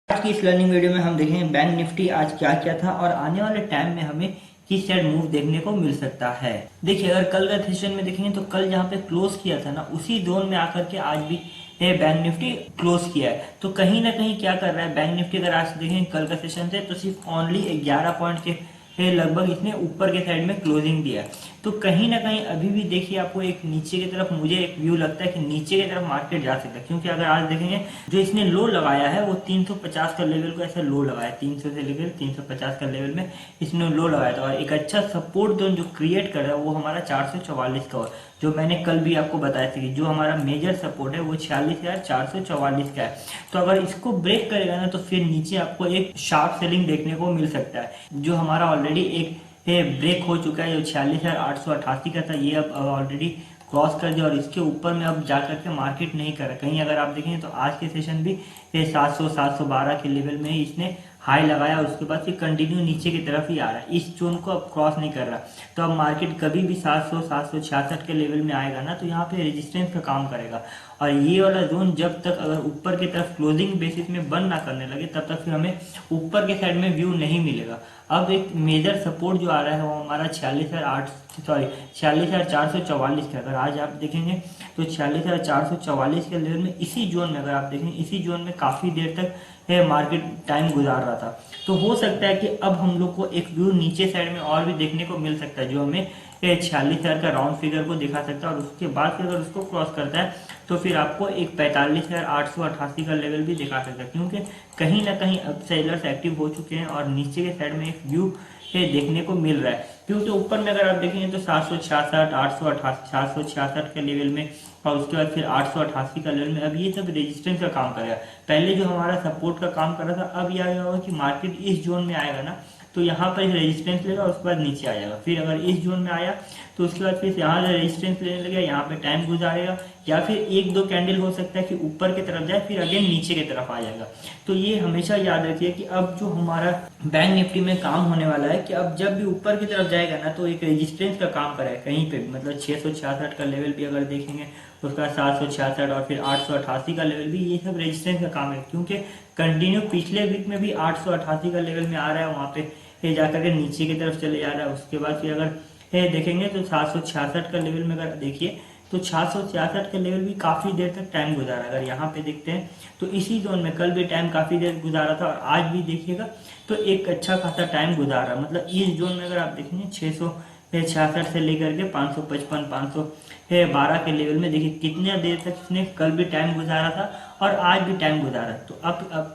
आज की इस लर्निंग वीडियो में हम देखेंगे बैंक निफ्टी आज क्या क्या था और आने वाले टाइम में हमें किस साइड मूव देखने को मिल सकता है। देखिए, अगर कल का सेशन में देखेंगे तो कल जहाँ पे क्लोज किया था ना, उसी जोन में आकर के आज भी ये बैंक निफ्टी क्लोज किया है। तो कहीं ना कहीं क्या कर रहा है बैंक निफ्टी, अगर आज देखेंगे कल का सेशन से तो सिर्फ ओनली 11 पॉइंट के लगभग इसने ऊपर के साइड में क्लोजिंग दिया। तो कहीं ना कहीं अभी भी देखिए आपको एक नीचे की तरफ, मुझे एक व्यू लगता है कि नीचे की तरफ मार्केट जा सकता है, क्योंकि अगर आज देखेंगे जो इसने लो लगाया है वो 350 का लेवल को ऐसा लो लगाया, 300 से लेकर 350 का लेवल में इसने लो लगाया था। और एक अच्छा सपोर्ट जोन जो क्रिएट कर रहा है वो हमारा 444 का, जो मैंने कल भी आपको बताया था कि जो हमारा मेजर सपोर्ट है वो 46,444 का है। तो अगर इसको ब्रेक करेगा ना तो फिर नीचे आपको एक शार्प सेलिंग देखने को मिल सकता है। जो हमारा ऑलरेडी एक ब्रेक हो चुका है, जो 46,888 का था, ये अब ऑलरेडी क्रॉस कर दिया और इसके ऊपर में अब जा करके मार्केट नहीं कर रहा। कहीं अगर आप देखेंगे तो आज के सेशन भी 700-712 के लेवल में ही इसने हाई लगाया और उसके बाद फिर कंटिन्यू नीचे की तरफ ही आ रहा है, इस जोन को अब क्रॉस नहीं कर रहा। तो अब मार्केट कभी भी 700-766 के लेवल में आएगा ना तो यहाँ पे रेजिस्टेंस का काम करेगा। और ये वाला जोन जब तक अगर ऊपर की तरफ क्लोजिंग बेसिस में बंद ना करने लगे तब तक फिर हमें ऊपर के साइड में व्यू नहीं मिलेगा। अब एक मेजर सपोर्ट जो आ रहा है वो हमारा 46,444 का। अगर आज आप देखेंगे तो 46,444 के लेवल में, इसी जोन में अगर आप देखेंगे, इसी जोन में काफी देर तक मार्केट टाइम गुजार रहा था। तो हो सकता है कि अब हम लोग को एक व्यू नीचे साइड में और भी देखने को मिल सकता है, जो हमें 46,000 का राउंड फिगर को दिखा सकता है। और उसके बाद फिर अगर उसको क्रॉस करता है तो फिर आपको एक 45,888 का लेवल भी दिखा सकता है, क्योंकि कहीं ना कहीं अब सेलर्स एक्टिव हो चुके हैं और नीचे के साइड में एक व्यू देखने को मिल रहा है। क्योंकि ऊपर में अगर आप देखेंगे तो 766, 888, 766 के लेवल में और उसके बाद फिर 888 का लेवल में, अब ये सब रेजिस्टेंस का काम करेगा। पहले जो हमारा सपोर्ट का काम कर रहा था, अब ये आएगा कि मार्केट इस जोन में आएगा ना तो यहाँ पर रेजिस्टेंस लेगा और उसके बाद नीचे आ जाएगा। फिर अगर इस जोन में आया तो उसके बाद फिर यहाँ से रेजिस्टेंस लेने लगेगा, यहाँ पे टाइम गुजारेगा, या फिर एक दो कैंडल हो सकता है कि ऊपर की तरफ जाए फिर अगेन नीचे की तरफ आ जाएगा। तो ये हमेशा याद रखिए कि अब जो हमारा बैंक निफ्टी में काम होने वाला है कि अब जब भी ऊपर की तरफ जाएगा ना तो एक रेजिस्टेंस का काम करेगा कहीं पे भी, मतलब 666 का लेवल भी अगर देखेंगे, उसका 766 और फिर 888 का लेवल भी, ये सब रेजिस्टेंस का काम है। क्योंकि कंटिन्यू पिछले वीक में भी 888 का लेवल में आ रहा है, वहां पे ये जाकर के नीचे की तरफ चले जा रहा है। उसके बाद फिर अगर देखेंगे तो 766 का लेवल में अगर देखिए तो 766 का लेवल भी काफी देर तक टाइम गुजारा। अगर यहाँ पे देखते हैं तो इसी जोन में कल भी टाइम काफी देर गुजारा था और आज भी देखिएगा तो एक अच्छा खासा टाइम गुजारा। मतलब इस जोन में अगर आप देखेंगे 666 से लेकर के 555, 512 के लेवल में, देखिए कितने देर तक इसने कल भी टाइम गुजारा था और आज भी टाइम गुजारा।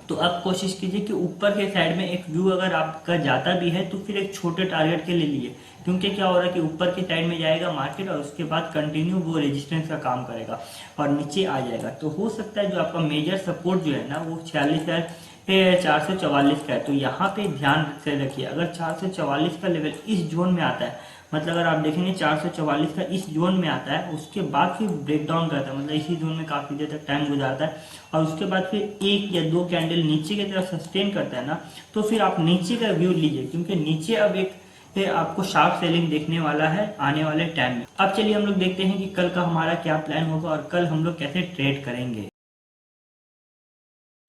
तो अब कोशिश कीजिए कि ऊपर के साइड में एक व्यू अगर आपका जाता भी है तो फिर एक छोटे टारगेट के लिए लिए, क्योंकि क्या हो रहा है कि ऊपर की साइड में जाएगा मार्केट और उसके बाद कंटिन्यू वो रेजिस्टेंस का काम करेगा और नीचे आ जाएगा। तो हो सकता है जो आपका मेजर सपोर्ट जो है ना वो 46,444 का है। तो यहाँ पे ध्यान से रखिए, अगर 444 का लेवल इस जोन में आता है, मतलब अगर आप देखेंगे 444 का इस जोन में आता है, उसके बाद फिर ब्रेक डाउन करता है, मतलब इसी जोन में काफी देर तक टाइम गुजारता है और उसके बाद फिर एक या दो कैंडल नीचे की तरफ सस्टेन करता है ना, तो फिर आप नीचे का व्यू लीजिए, क्योंकि नीचे अब एक आपको शार्प सेलिंग देखने वाला है आने वाले टाइम में। अब चलिए हम लोग देखते हैं कि कल का हमारा क्या प्लान होगा और कल हम लोग कैसे ट्रेड करेंगे।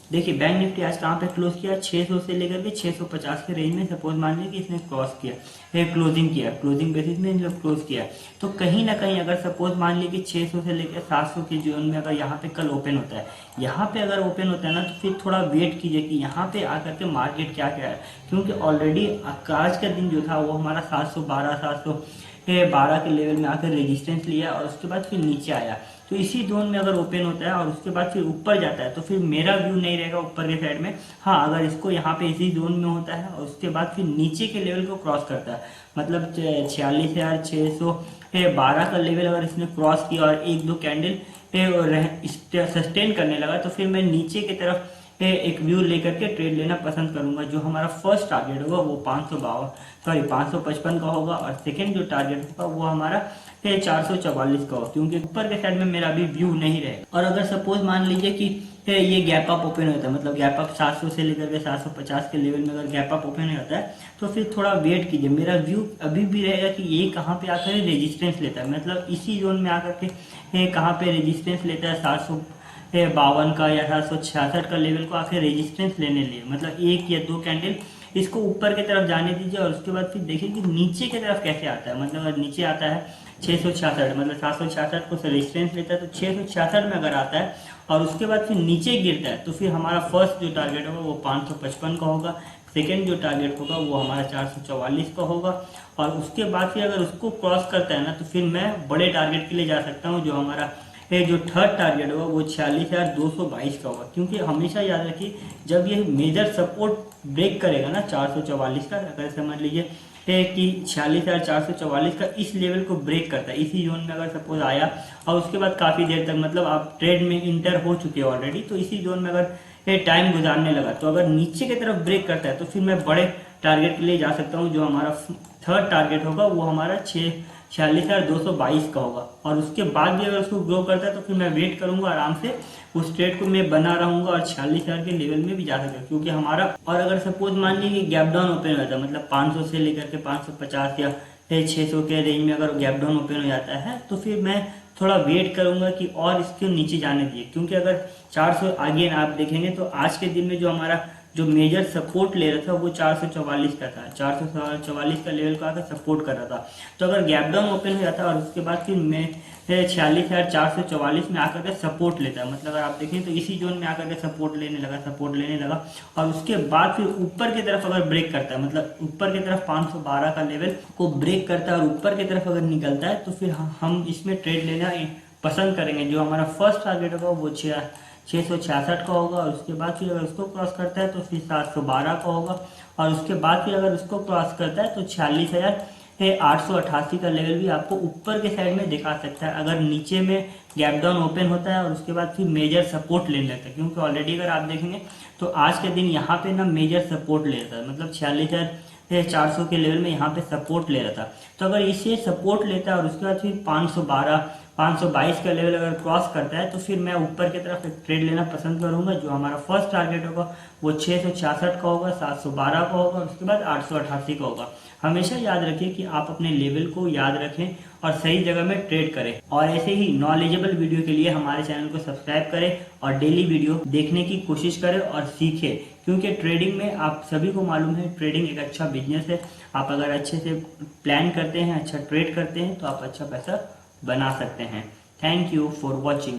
देखिए, बैंक निफ्टी आज कहाँ पे क्लोज किया, 600 से लेकर के 650 के रेंज में। सपोज मान लीजिए कि इसने क्रॉस किया, क्लोजिंग किया, क्लोजिंग बेसिस में जब क्लोज किया, तो कहीं ना कहीं अगर सपोज मान लीजिए कि 600 से लेकर 700 के जोन में अगर यहाँ पे कल ओपन होता है, यहाँ पे अगर ओपन होता है ना तो फिर थोड़ा वेट कीजिए कि यहाँ पे आकर के मार्केट क्या क्या है। क्योंकि ऑलरेडी आज का दिन जो था वो हमारा 712 के लेवल में आकर रेजिस्टेंस लिया और उसके बाद फिर नीचे आया। तो इसी जोन में अगर ओपन होता है और उसके बाद फिर ऊपर जाता है तो फिर मेरा व्यू नहीं रहेगा ऊपर के साइड में। हाँ, अगर इसको यहाँ पे इसी जोन में होता है और उसके बाद फिर नीचे के लेवल को क्रॉस करता है, मतलब 46,612 का लेवल अगर इसने क्रॉस किया और एक दो कैंडल सस्टेन करने लगा तो फिर मैं नीचे की तरफ एक व्यू लेकर के ट्रेड लेना पसंद करूंगा। जो हमारा फर्स्ट टारगेट होगा वो 555 का होगा और सेकंड जो टारगेट होगा वो हमारा 444 का होगा, क्योंकि ऊपर के साइड में मेरा अभी व्यू नहीं रहेगा। और अगर सपोज मान लीजिए कि ये गैप अप ओपन होता है, मतलब गैप अप 700 से लेकर के 750 के लेवल में अगर गैप अप ओपन होता है तो फिर थोड़ा वेट कीजिए। मेरा व्यू अभी भी रहेगा कि ये कहाँ पे आकर रेजिस्टेंस लेता है, मतलब इसी जोन में आकर के कहाँ पे रेजिस्टेंस लेता है, 52 का या 766 का लेवल को आखिर रेजिस्टेंस लेने लिए, मतलब 1 या 2 कैंडल इसको ऊपर की तरफ जाने दीजिए और उसके बाद फिर देखिए कि नीचे की तरफ कैसे आता है। मतलब अगर नीचे आता है 666, मतलब 766 को रेजिस्टेंस लेता है, तो 666 में अगर आता है और उसके बाद फिर नीचे गिरता है, तो फिर हमारा फर्स्ट जो टारगेट होगा वो 555 का होगा, सेकेंड जो टारगेट होगा वो हमारा 444 का होगा, और उसके बाद फिर अगर उसको क्रॉस करता है ना, तो फिर मैं बड़े टारगेट के लिए जा सकता हूँ, जो हमारा जो थर्ड टारगेट होगा वो 46,222 का होगा। क्योंकि हमेशा याद रखिए, जब ये मेजर सपोर्ट ब्रेक करेगा ना 444 का, अगर समझ लीजिए कि 46,444 का इस लेवल को ब्रेक करता है, इसी जोन में अगर सपोज आया और उसके बाद काफ़ी देर तक, मतलब आप ट्रेड में इंटर हो चुके हो ऑलरेडी, तो इसी जोन में अगर टाइम गुजारने लगा, तो अगर नीचे की तरफ ब्रेक करता है तो फिर मैं बड़े टारगेट के लिए जा सकता हूँ, जो हमारा थर्ड टारगेट होगा वो हमारा 46,222 का होगा। और उसके बाद भी अगर उसको ग्रो करता है तो फिर मैं वेट करूंगा आराम से, उस ट्रेड को मैं बना रहूंगा और 46,000 के लेवल में भी जा सकता हूँ, क्योंकि हमारा, और अगर सपोज मान लीजिए गैप डाउन ओपन हो जाता है, मतलब 500 से लेकर के 550 या 600 के रेंज में अगर गैप डाउन ओपन हो जाता है, तो फिर मैं थोड़ा वेट करूंगा कि और इसके नीचे जाने दिए। क्योंकि अगर 400 आगे आप देखेंगे तो आज के दिन में जो हमारा जो मेजर सपोर्ट ले रहा था वो 444 का था, 444 का लेवल का आकर सपोर्ट कर रहा था। तो अगर गैप डाउन ओपन हो जाता है और उसके बाद फिर मैं 46,444 में आकर के सपोर्ट लेता है, मतलब अगर आप देखें तो इसी जोन में आकर के सपोर्ट लेने लगा, और उसके बाद फिर ऊपर की तरफ अगर ब्रेक करता है, मतलब ऊपर की तरफ 512 का लेवल को ब्रेक करता है और ऊपर की तरफ अगर निकलता है, तो फिर हम इसमें ट्रेड लेना पसंद करेंगे। जो हमारा फर्स्ट टारगेट होगा वो 666 का होगा, और उसके बाद फिर अगर उसको क्रॉस करता है तो फिर 712 का होगा, और उसके बाद फिर अगर उसको क्रॉस करता है तो 46,888 का लेवल भी आपको ऊपर के साइड में दिखा सकता है, अगर नीचे में गैप डाउन ओपन होता है और उसके बाद फिर मेजर सपोर्ट लेने लगता है। क्योंकि ऑलरेडी अगर आप देखेंगे तो आज के दिन यहाँ पे ना मेजर सपोर्ट ले रहा था, मतलब 46,400 के लेवल में यहाँ पे सपोर्ट ले रहा था। तो अगर इसे सपोर्ट लेता है और उसके बाद फिर 522 का लेवल अगर क्रॉस करता है, तो फिर मैं ऊपर की तरफ एक ट्रेड लेना पसंद करूंगा। जो हमारा फर्स्ट टारगेट होगा वो 666 का होगा, 712 का होगा, उसके बाद 888 का होगा। हमेशा याद रखिए कि आप अपने लेवल को याद रखें और सही जगह में ट्रेड करें। और ऐसे ही नॉलेजेबल वीडियो के लिए हमारे चैनल को सब्सक्राइब करें और डेली वीडियो देखने की कोशिश करें और सीखें। क्योंकि ट्रेडिंग में आप सभी को मालूम है, ट्रेडिंग एक अच्छा बिजनेस है। आप अगर अच्छे से प्लान करते हैं, अच्छा ट्रेड करते हैं, तो आप अच्छा पैसा बना सकते हैं। Thank you for watching.